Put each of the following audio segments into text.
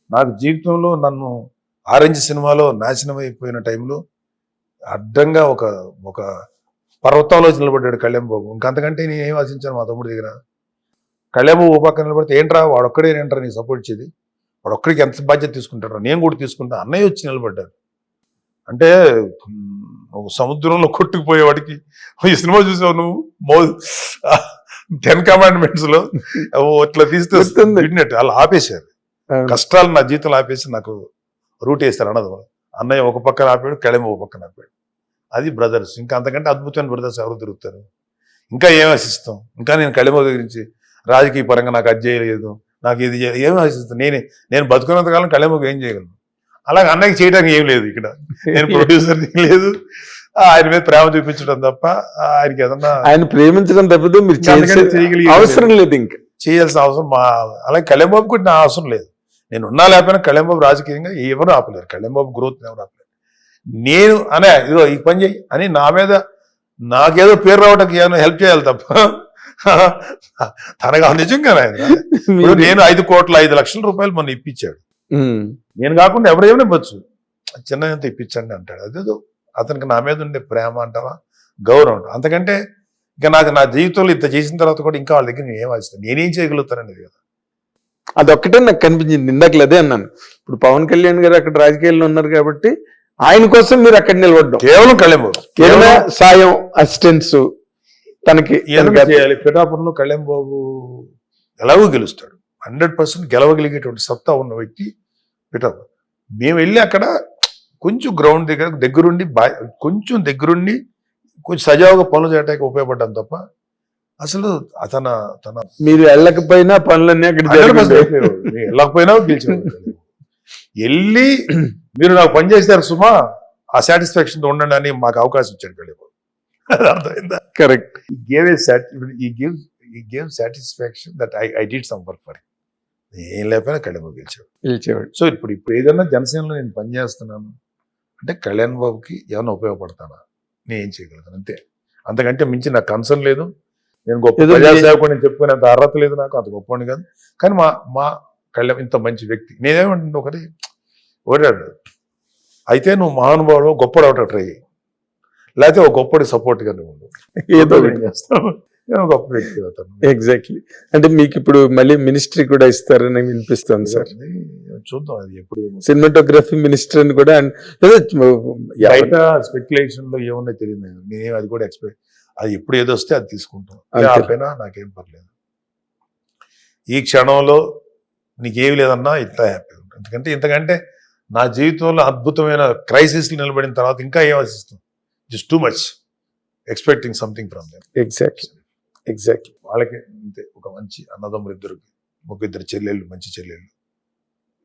నాకు జీవితంలో నన్ను ఆరెంజ్ సినిమాలో నాశనం అయిపోయిన టైంలో అడ్డంగా ఒక ఒక పర్వతంలో నిలబడ్డాడు కళ్యాణ్ బాబు. ఇంకంతకంటే నేను ఏం ఆశించాను మా తమ్ముడి దగ్గర. కళ్యాణ్ బాబు పక్కన నిలబడితే ఏంట్రా వాడొక్కడే ఏంట్రా నీకు సపోర్ట్ ఇచ్చేది, వాడొక్కడికి ఎంత బాధ్యత తీసుకుంటారా, నేను కూడా తీసుకుంటా. అన్నయ్య వచ్చి నిలబడ్డాడు. అంటే ఒక సముద్రంలో కొట్టుకుపోయేవాడికి ఈ సినిమా చూసావు నువ్వు 10 Commandments లో ఇట్లా తీస్తే విడినట్టు అలా ఆపేశారు. కష్టాలు నా జీవితంలో ఆపేసి నాకు రూట్ వేస్తారు అన్నది. అన్నయ్య ఒక పక్కన ఆపాడు, కళ్యాణ్ ఒక పక్కన ఆపాడు. అది బ్రదర్స్. ఇంకా అంతకంటే అద్భుతమైన బ్రదర్స్ ఎవరు తిరుగుతారు. ఇంకా ఏం ఆశిస్తాం? ఇంకా నేను కళ్యాణ్ గురించి రాజకీయ పరంగా నాకు అది చేయలేదు, నాకు ఇది ఏం ఆశిస్తాను. నేను బతుకున్నంత కాలం కళ్యాణ్ ఏం చేయగలను. అలాగే అన్నయ్యకి చేయడానికి ఏం లేదు. ఇక్కడ నేను ప్రొడ్యూసర్ లేదు, ఆయన మీద ప్రేమ చూపించడం తప్ప ఆయనకి ఏదన్నా ఆయన ప్రేమించడం తప్పితే మీరు అవసరం లేదు, ఇంకా చేయాల్సిన అవసరం అలాగే కళ్యాణ్ బాబు కూడా నా అవసరం లేదు. నేను ఉన్నా లేకపోయినా కళ్యాణ్ బాబు రాజకీయంగా ఎవరు ఆపలేరు, కళ్యాణ్ బాబు గ్రోత్ ఎవరు ఆపలేరు. నేను అనే ఇదిగో ఈ పని చేయి అని నా మీద నాకేదో పేరు రావడానికి ఏమైనా హెల్ప్ చేయాలి తప్ప తనగా నిజంగా నేను 5 కోట్ల 5 లక్షల రూపాయలు మొన్న ఇప్పించాడు. నేను కాకుండా ఎవరేమైనా ఇవ్వచ్చు, చిన్న ఇప్పించండి అంటాడు. అదేదో అతనికి నా మీద ఉండే ప్రేమ అంటావా, గౌరవం అంటావా. అంతకంటే ఇంకా నాకు నా జీవితంలో ఇంత చేసిన తర్వాత కూడా ఇంకా వాళ్ళ దగ్గర నేను ఏం ఆశిస్తాను, నేనేం చేయగలుగుతాననేది కదా. అదొక్కటే నాకు కనిపించింది. ఇందాకలు అదే అన్నాను. ఇప్పుడు పవన్ కళ్యాణ్ గారు అక్కడ రాజకీయాల్లో ఉన్నారు కాబట్టి ఆయన కోసం మీరు అక్కడ నిలబడ్డం, కేవలం కళ్యాణ్ బాబు ఏమైనా సాయం అసిస్టెన్స్ తనకి చేయాలి. పిఠాపురంలో కళ్యాణ్ బాబు ఎలాగో గెలుస్తాడు, 100% గెలవగలిగేటువంటి సత్తా ఉన్న వ్యక్తి పిఠాపురం. మేము వెళ్ళి అక్కడ కొంచెం గ్రౌండ్ దగ్గరుండి కొంచెం సజావుగా పనులు చేయడానికి ఉపయోగపడ్డాం తప్ప అసలు తన మీరు వెళ్ళకపోయినా పనులన్నీ అక్కడ వెళ్ళకపోయినా గెలిచేవాడు. వెళ్ళి మీరు నాకు పని చేశారు సుమా, ఆ సాటిస్ఫాక్షన్ ఉండండి అని మాకు అవకాశం ఇచ్చాడు కళ్యాణ్. అర్థమైందా? Correct. Gave satisfaction that I did some work for. ఏం లేకపోయినా కళ్యాణ్ బాబు గెలిచేవాడు. సో ఇప్పుడు ఏదైనా జనసేనలో నేను పనిచేస్తున్నాను అంటే కళ్యాణ్ బాబుకి ఏమైనా ఉపయోగపడతానా, నేను ఏం చేయగలుగుతాను అంతే. అంతకంటే మించి నాకు కన్సర్న్ లేదు. నేను గొప్ప ప్రజాసేవకుడు నేను చెప్పుకునేంత అర్హత లేదు నాకు, అంత గొప్పని కాదు. కానీ మా కళ్యాణ్ ఇంత మంచి వ్యక్తి. నేనేమంటున్నా ఒకటి ఓడాడు అయితే నువ్వు మహానుభావుడు గొప్పడు అవట ట్రై చేయి, లేకపోతే ఒక గొప్పడి సపోర్ట్గా నువ్వు ఏదో చేస్తావు, గొప్ప వ్యక్తి అవుతాను. ఎగ్జాక్ట్లీ. అంటే మీకు ఇప్పుడు మళ్ళీ మినిస్ట్రీ కూడా ఇస్తారని వినిపిస్తుంది సార్. చూద్దాం అది ఎప్పుడు. సినిమాటోగ్రఫీ మినిస్టర్ అని కూడా బయట స్పెక్యులేషన్ లో ఏమన్నా తెలియదు. నేను అది కూడా ఎక్స్పెక్ట్, అది ఎప్పుడు ఏదో వస్తే అది తీసుకుంటాం, ఆపైనా నాకేం పర్లేదు. ఈ క్షణంలో నీకేమి లేదన్నా ఇట్లా హ్యాపీగా ఉంటుంది. ఎందుకంటే ఇంతకంటే నా జీవితంలో అద్భుతమైన క్రైసిస్లు నిలబడిన తర్వాత ఇంకా ఏం ఆశిస్తాం? Just too much expecting something from them. Exactly. వాళ్ళకి అంతే, ఒక మంచి అన్నదమ్ములు ఇద్దరికి, ఇద్దరు చెల్లెళ్ళు, మంచి చెల్లెళ్ళు,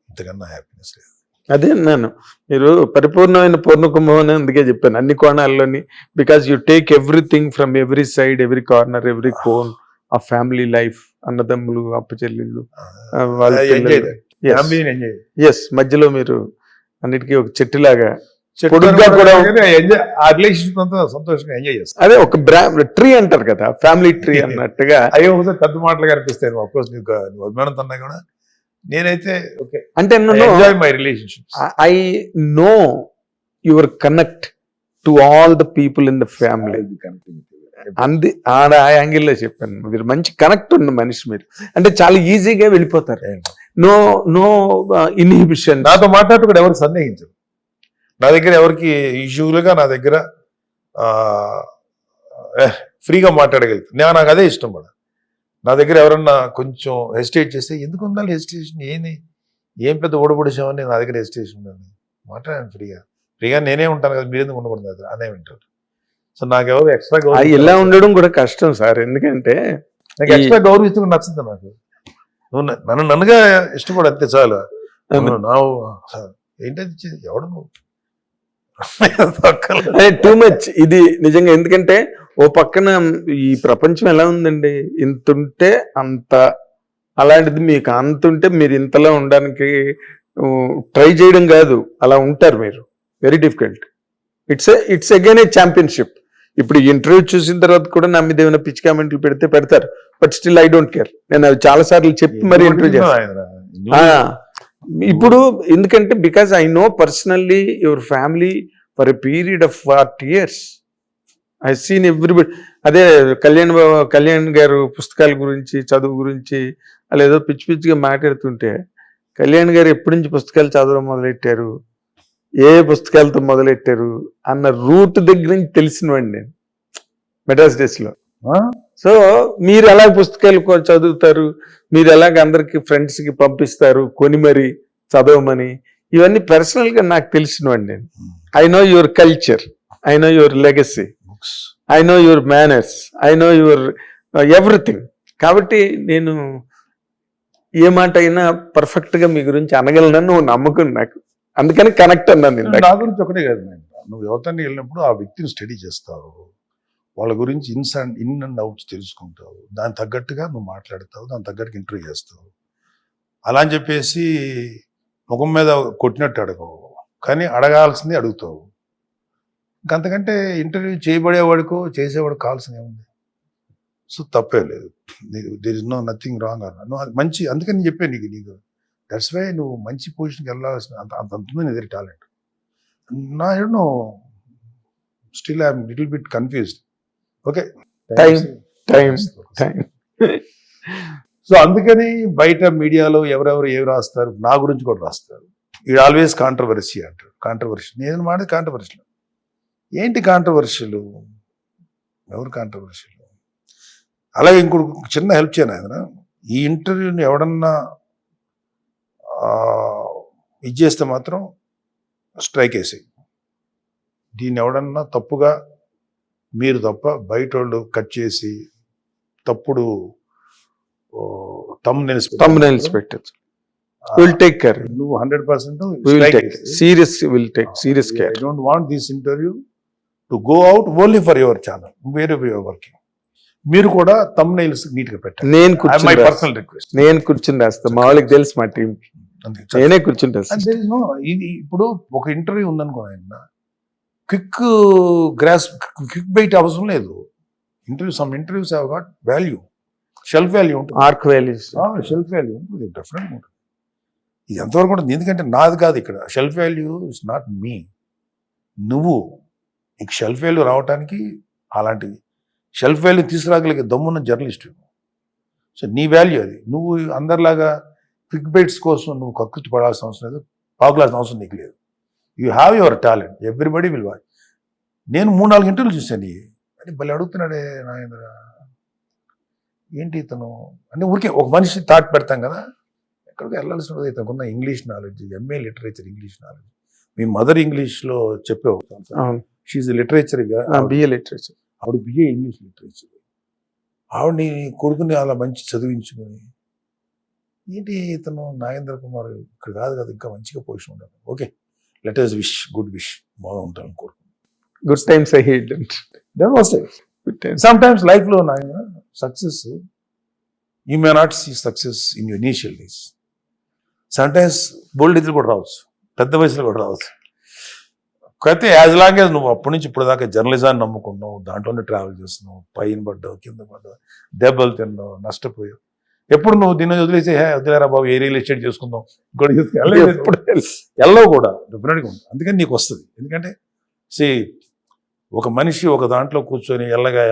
ఇంతకన్నా హ్యాపీనెస్ లేదు. అదే అన్నాను, మీరు పరిపూర్ణమైన పూర్ణ కుంభం అని అందుకే చెప్పాను అన్ని కోణాల్లోని. Because you take everything from every side, every corner, every కోన్ ఆ ఫ్యామిలీ లైఫ్, అన్నదమ్ములు, అప్పచెల్లెళ్ళు, మధ్యలో మీరు అన్నిటికీ ఒక చెట్టులాగా అదే ఒక ట్రీ అంటారు కదా, ఫ్యామిలీ ట్రీ అన్నట్టుగా. అయ్యో ఒకసారి పెద్ద మాటలు కనిపిస్తాయి. అఫ్కోర్స్ నీకు అభిమానం తన్నా కూడా నేనైతే ఓకే అంటే enjoy my relationships. I know your connect to all the people in the family. అంది ఆ యాంగిల్లో చెప్పాను. మీరు మంచి కనెక్ట్ ఉన్న మనిషి మీరు, అంటే చాలా ఈజీగా వెళ్ళిపోతారు. No inhibition. నాతో మాట్లాడుతూ ఎవరు సందేహించరు. నా దగ్గర ఎవరికి యూజువల్గా నా దగ్గర ఫ్రీగా మాట్లాడగలుగుతాను. నాకు అదే ఇష్టం కూడా. నా దగ్గర ఎవరన్నా కొంచెం హెసిటేట్ చేస్తే ఎందుకు ఉండాలి హెసిటేషన్, ఏం పెద్ద ఓడబొడిసామని నా దగ్గర హెసిటేషన్ ఉండాలి, మాట్లాడాను ఫ్రీగా నేనే ఉంటాను కదా, మీరెందుకు ఉండకూడదు అనే వింటారు. సో నాకెవరు ఎక్స్ట్రా ఇలా ఉండడం కూడా కష్టం సార్. ఎందుకంటే నాకు ఎక్స్ట్రా గౌరవిస్తూ నచ్చింది. నాకు నువ్వు నన్నుగా ఇష్టపడు అంతే చాలు. ఏంటది ఎవడు నువ్వు టూ మచ్ ఇది నిజంగా. ఎందుకంటే ఓ పక్కన ఈ ప్రపంచం ఎలా ఉందండి, ఇంతుంటే అంత, అలాంటిది మీకు అంతుంటే మీరు ఇంతలో ఉండడానికి ట్రై చేయడం కాదు, అలా ఉంటారు మీరు. Very difficult. It's again A championship. ఇప్పుడు ఇంటర్వ్యూ చూసిన తర్వాత కూడా నా మీద ఏమైనా పిచ్చి కామెంట్లు పెడతారు, but still I don't care. నేను అవి చాలా సార్లు చెప్పి మరి ఇంటర్వ్యూ చేస్తాను. ఇప్పుడు ఎందుకంటే because I know personally your family for a period of 40 years I seen everybody. అదే కళ్యాణ్ గారు పుస్తకాల గురించి చదువు గురించి అలా ఏదో పిచ్చి పిచ్చిగా మాట్లాడుతుంటే, కళ్యాణ్ గారు ఎప్పటి నుంచి పుస్తకాలు చదవడం మొదలెట్టారు, ఏ పుస్తకాలతో మొదలెట్టారు అన్న రూట్ దగ్గర నుంచి తెలిసినవాడిని నేను మెడ్రాస్ డేస్లో. సో మీరు ఎలా పుస్తకాలు చదువుతారు, మీరు ఎలాగ అందరికి ఫ్రెండ్స్కి పంపిస్తారు కొని మరి చదవమని, ఇవన్నీ పర్సనల్గా నాకు తెలిసినవాడిని నేను. I know your culture, I know your legacy, I know your manners, I know your everything. కాబట్టి నేను ఏ మాట అయినా పర్ఫెక్ట్గా మీ గురించి అనగలనని నమ్మకం నాకు, అందుకని కనెక్ట్ అన్నాను. నా గురించి ఒకటే కాదు, నువ్వు యువతని వెళ్ళినప్పుడు ఆ వ్యక్తిని స్టడీ చేస్తావు, వాళ్ళ గురించి ఇన్ అండ్ అవుట్స్ తెలుసుకుంటావు, దాని తగ్గట్టుగా నువ్వు మాట్లాడతావు, దాని తగ్గట్టుగా ఇంటర్వ్యూ చేస్తావు. అలా అని చెప్పేసి ముఖం మీద కొట్టినట్టు అడగవు, కానీ అడగాల్సింది అడుగుతావు. ఇంకంతకంటే ఇంటర్వ్యూ చేయబడేవాడికో చేసేవాడికి కావాల్సింది ఏముంది? సో తప్పే లేదు, దేర్ ఇస్ నథింగ్ రాంగ్ అన్న నువ్వు అది మంచి. అందుకని నేను చెప్పాను నీకు దట్స్ వై నువ్వు మంచి పొజిషన్కి వెళ్ళాల్సిన అంత ఉంది నీ దగ్గర టాలెంట్. నా no still I'm little bit confused. Okay, time. So అందుకని బయట మీడియాలో ఎవరెవరు ఏవి రాస్తారు, నా గురించి కూడా రాస్తారు. ఇది ఆల్వేస్ కాంట్రవర్సీ అంటారు. కాంట్రవర్షియల్ నేను మాట కాంట్రవర్షియల్ ఏంటి? కాంట్రవర్షియల్ ఎవరు కాంట్రవర్షియల్? అలాగే ఇంకొక చిన్న హెల్ప్ చేయను ఆయన, ఈ ఇంటర్వ్యూని ఎవడన్నా ఇది చేస్తే మాత్రం స్ట్రైక్ వేసేయి. దీన్ని ఎవడన్నా తప్పుగా మీరు తప్ప బయట వాళ్ళు కట్ చేసి తప్పుడు thumbnails పెట్టచ్చు. We'll take care. నువ్వు 100% we'll take serious care. I don't want this interview to go out only for your channel, wherever you are working. మీరు కూడా thumbnails నీట్ గా పెట్టండి. My personal request. నేను కూర్చుని రాస్తా, మా వాళ్ళకి తెలుసు మా టీం, నేనే కూర్చుని రాస్తా. ఇప్పుడు ఒక ఇంటర్వ్యూ ఉందనుకో, క్విక్ బైట్ అవసరం లేదు. Some interviews have got value, shelf value ఉంటుంది, ఆర్క్ వాల్యూస్, షెల్ఫ్ వాల్యూ ఉంటుంది, డెఫినెట్గా ఉంటుంది. ఇది ఎంతవరకు ఉంటుంది? ఎందుకంటే నాది కాదు ఇక్కడ shelf value, it's not me. నువ్వు నీకు షెల్ఫ్ వాల్యూ రావడానికి అలాంటివి షెల్ఫ్ వాల్యూ తీసుకురాగలిగే దమ్మున్న జర్నలిస్ట్. సో నీ వాల్యూ అది. నువ్వు అందరిలాగా క్విక్ బైట్స్ కోసం నువ్వు కక్కుర్తి పడాల్సిన అవసరం లేదు, పాకులాల్సిన అవసరం నీకు లేదు. You have your talent, everybody will watch. నేను 3-4 ఇంటర్వ్యూలు చూశాను, అని భలే అడుగుతున్నాడే నాగేంద్ర, ఏంటి ఇతను అంటే ఊరికే ఒక మనిషి థాట్ పెడతాం కదా, ఎక్కడికి వెళ్ళాల్సిన ఇతనుకున్న English knowledge, MA literature English knowledge. మీ మదర్ ఇంగ్లీష్లో చెప్పే షీఈ్ లిటరేచర్, బిఏ లిటరేచర్, ఆవిడ బిఏ ఇంగ్లీష్ లిటరేచర్. ఆవిడని కొడుకుని అలా మంచి చదివించుకొని ఏంటి ఇతను నాగేంద్ర కుమార్ ఇక్కడ కాదు కదా, ఇంకా మంచిగా పొజిషన్ ఉండాలి. Okay, let us wish, good wish, బాగా ఉంటాను కోరుకుంటున్నాను. Good times ahead. Sometimes life లో success you may not see success in your initial days. Sometimes bold ఏజ్లో కూడా రావచ్చు, పెద్ద వయసులో కూడా రావచ్చు. అయితే యాజ్ లాంగ్ యాజ్ నువ్వు అప్పటి నుంచి ఇప్పుడు దాకా జర్నలిజాన్ని నమ్ముకున్నావు, దాంట్లోనే ట్రావెల్ చేస్తున్నావు, పైన పడ్డావు, కింద పడ్డావు, దెబ్బలు తిన్నావు, నష్టపోయావు. ఎప్పుడు నువ్వు దీన్ని వదిలేసి వదిలేరా బాబు ఏ రియల్ ఎస్టేట్ చేసుకుందాం ఎప్పుడు వెళ్ళవు కూడా, డెఫినెట్గా ఉంది. అందుకని నీకు వస్తుంది. ఎందుకంటే ఒక మనిషి ఒక దాంట్లో కూర్చొని ఎల్లగా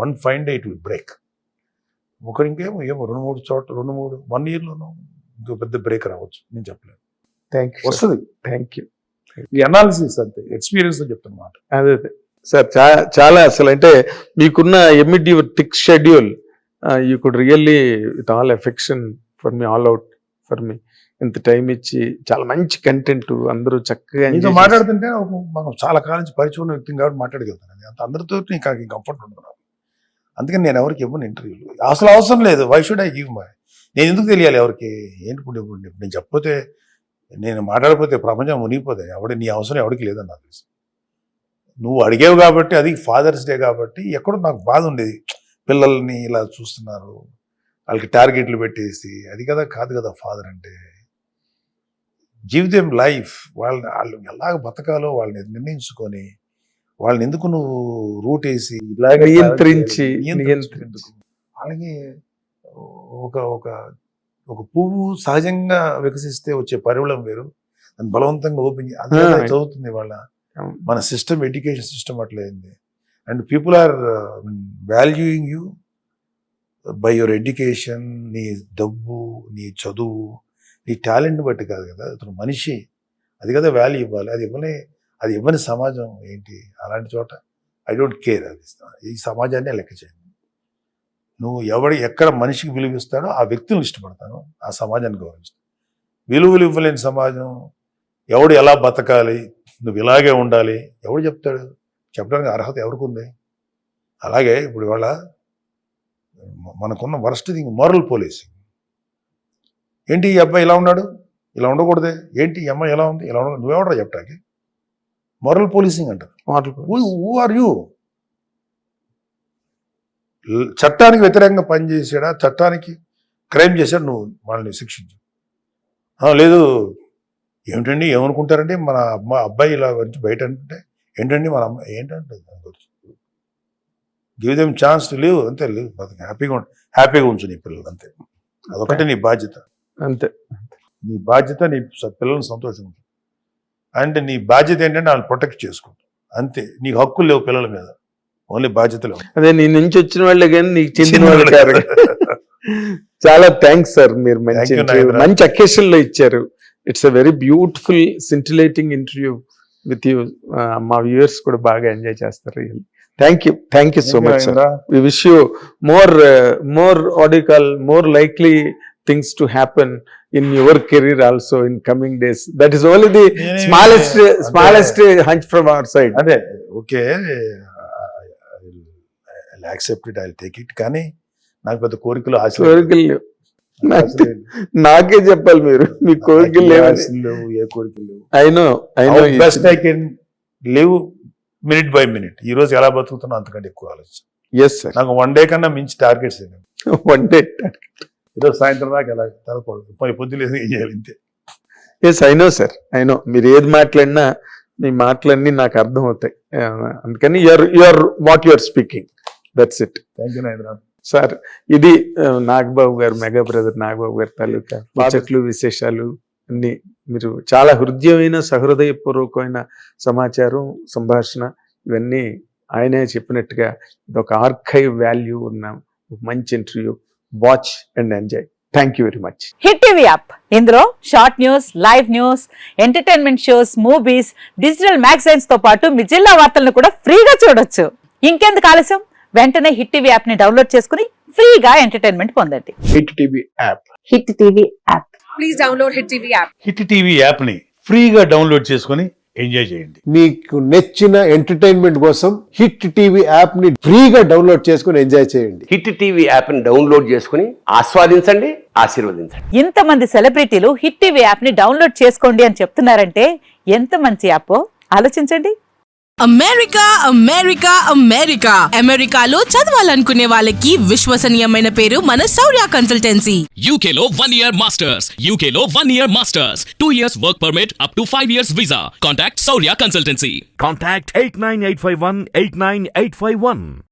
1 fine day it will break. ఒకరింకేమో 2-3 చోట్ల 1 yearలోనూ ఇంకో పెద్ద బ్రేక్ రావచ్చు, నేను చెప్పలేను. వస్తుంది. Thank you. ఈ అనాలిసిస్ అంతే, ఎక్స్పీరియన్స్ చెప్తున్నమాట. అదే సార్, చాలా అసలు అంటే మీకున్న emit your thick schedule, you could really with all affection for me, all out for me, ఇంత టైం ఇచ్చి చాలా మంచి కంటెంట్ అందరూ చక్కగా మాట్లాడుతుంటే మనం చాలా కాలం నుంచి పరిచయం ఉన్న వ్యక్తిని కాబట్టి మాట్లాడగలుగుతాను. అంత అందరితో నీకు కంఫర్ట్ ఉంటుంది. అందుకని నేను ఎవరికి ఇవ్వను ఇంటర్వ్యూలు, అసలు అవసరం లేదు. Why should I give my? నేను ఎందుకు తెలియాలి ఎవరికి ఏంటి? ఇప్పుడు నేను చెప్పకపోతే, నేను మాట్లాడకపోతే ప్రపంచం మునిగిపోతాయి. నీ అవసరం ఎవరికి లేదని నాకు తెలుసు. నువ్వు అడిగేవు కాబట్టి, అది ఫాదర్స్ డే కాబట్టి ఎక్కడో నాకు బాధ ఉండేది, పిల్లల్ని ఇలా చూస్తున్నారు, వాళ్ళకి టార్గెట్లు పెట్టేసి, అది కదా కాదు కదా ఫాదర్ అంటే. జీవితం లైఫ్, వాళ్ళు ఎలాగ బతకాలో వాళ్ళని నిర్ణయించుకొని, వాళ్ళని ఎందుకు నువ్వు రూట్ వేసి ఇలాగ నియంత్రించి అలాగే ఒక పువ్వు సహజంగా వికసిస్తే వచ్చే పరిమళం వేరు, దాన్ని బలవంతంగా ఓపెన్ అది చదువుతుంది వాళ్ళ మన సిస్టమ్, ఎడ్యుకేషన్ సిస్టమ్ అట్లా అయింది. And people are valuing you by your education, నీ డబ్బు, నీ చదువు, నీ టాలెంట్ బట్టి కాదు కదా, అతను మనిషి, అది కదా వాల్యూ ఇవ్వాలి. అది ఇవ్వని సమాజం ఏంటి? అలాంటి చోట ఐ డోంట్ కేర్. అది ఈ సమాజాన్ని లెక్క చేయండి. నువ్వు ఎక్కడ మనిషికి విలువ ఇస్తాడో ఆ వ్యక్తులను ఇష్టపడతాను, ఆ సమాజాన్ని గౌరవిస్తాను. విలువలు ఇవ్వలేని సమాజం, ఎవడు ఎలా బతకాలి, నువ్వు ఇలాగే ఉండాలి ఎవడు చెప్తాడు? చెప్పడానికి అర్హత ఎవరికి ఉంది? అలాగే ఇప్పుడు ఇవాళ మనకున్న వరస్ట్ థింగ్ మోరల్ పోలీసింగ్. ఏంటి ఈ అబ్బాయి ఇలా ఉన్నాడు, ఇలా ఉండకూడదే, ఏంటి ఈ అమ్మాయి ఎలా ఉంది, ఇలా ఉండకూడదు, నువ్వెవడరా చెప్పడానికి? మోరల్ పోలీసింగ్ అంటారు. Who are you? చట్టానికి వ్యతిరేకంగా పనిచేసాడా, చట్టానికి క్రైమ్ చేశాడు, నువ్వు వాళ్ళని శిక్షించు. లేదు ఏమిటండి ఏమనుకుంటారండి మన అబ్బాయి ఇలా వచ్చి బయట అంటే ఏంటండి మన అమ్మాయి ఏంటంటే give them chance to live, అంతే. లివ్, హ్యాపీగా ఉంచు నీ పిల్లలు, అంతే. అదొకటి నీ బాధ్యత, అంతే. నీ బాధ్యత నీ పిల్లల్ని సంతోషం ఉంటుంది. అంటే నీ బాధ్యత ఏంటంటే వాళ్ళని ప్రొటెక్ట్ చేసుకుంటాం, అంతే. నీకు హక్కులు లేవు పిల్లల మీద, ఓన్లీ బాధ్యతలు. అదే నీ నుంచి వచ్చిన వాళ్ళే కానీ నీకు చెందిన వాళ్ళు కాదు. చాలా థ్యాంక్స్ సార్, మీరు మంచి అకేషన్ లో ఇచ్చారు. It's a very beautiful scintillating interview with you. మా వ్యూయర్స్ కూడా బాగా ఎంజాయ్ చేస్తారు. Thank you so much sir. We wish you more likely things to happen in your career also in coming days. That is only the smallest hunch from our side. అంటే okay, I'll accept it, I'll take it. కానీ నాకు పెద్ద కోరికలు కోరికలు నాకే చెప్పాలి మీరు, మీ కోరికలు లేవు. ఏ కోరికలు లేవు. I know best I can live minute by minute. ఈ రోజు ఎలా బతుకుతున్నా అంతకంటే ఎక్కువ ఆలోచన. Yes sir. నాకు 1 day కన్నా మించి టార్గెట్స్ ఏమి. 1 day ఈరోజు సాయంత్రం దాకా ఎలా తలపడదు, పొద్దులు ఏం చేయాలి, ఇంతే. Yes I know sir, I know. మీరు ఏది మాట్లాడినా మీ మాటలన్నీ నాకు అర్థం అవుతాయి. అందుకని you're what you're speaking, that's it. Thank you Nagendra sir. ఇది నాగబాబు గారు, మెగా బ్రదర్ నాగబాబు గారి తాలూకా ముచ్చట్లు, విశేషాలు అన్ని. మీరు చాలా హృదయమైన, సహృదయపూర్వకమైన సమాచారం, సంభాషణ ఇవన్నీ ఆయనే చెప్పినట్టుగా ఇది ఒక ఆర్కైవ్ వాల్యూ ఉన్న మంచి interview. Watch and enjoy. Thank you very much. Hit TV app, ఇందులో short news, live news, entertainment shows, movies, digital magazines తో పాటు మీ జిల్లా వార్తలను కూడా ఫ్రీగా చూడొచ్చు. ఇంకెందుకు ఆలస్యం, వెంటనే హిట్ టీవీ యాప్ ని డౌన్లోడ్ చేసుకుని ఫ్రీగా ఎంటర్టైన్మెంట్ పొందండి. Hit TV app. Hit TV app. Please download hit TV app. Hit TV app ని ఫ్రీగా డౌన్లోడ్ చేసుకొని ఎంజాయ్ చేయండి. మీకు నచ్చిన ఎంటర్టైన్మెంట్ కోసం హిట్ టీవీ యాప్ ని ఫ్రీగా డౌన్లోడ్ చేసుకుని ఎంజాయ్ చేయండి. హిట్ టీవీ యాప్ ని డౌన్లోడ్ చేసుకుని ఆస్వాదించండి, ఆశీర్వదించండి. ఇంతమంది సెలబ్రిటీలు హిట్ టీవీ యాప్ ని డౌన్లోడ్ చేసుకోండి అని చెప్తున్నారంటే ఎంత మంచి యాప్ ఆలోచించండి. అమెరికా అమెరికాలో చదవాలనుకునే వాళ్ళకి విశ్వసనీయమైన పేరు మన శౌర్య కన్సల్టెన్సీ. UK లో 1 year masters, UK లో 1 year masters, 2 years work permit up to 5 years visa. Contact Saurya Consultancy. Contact 89851 89851.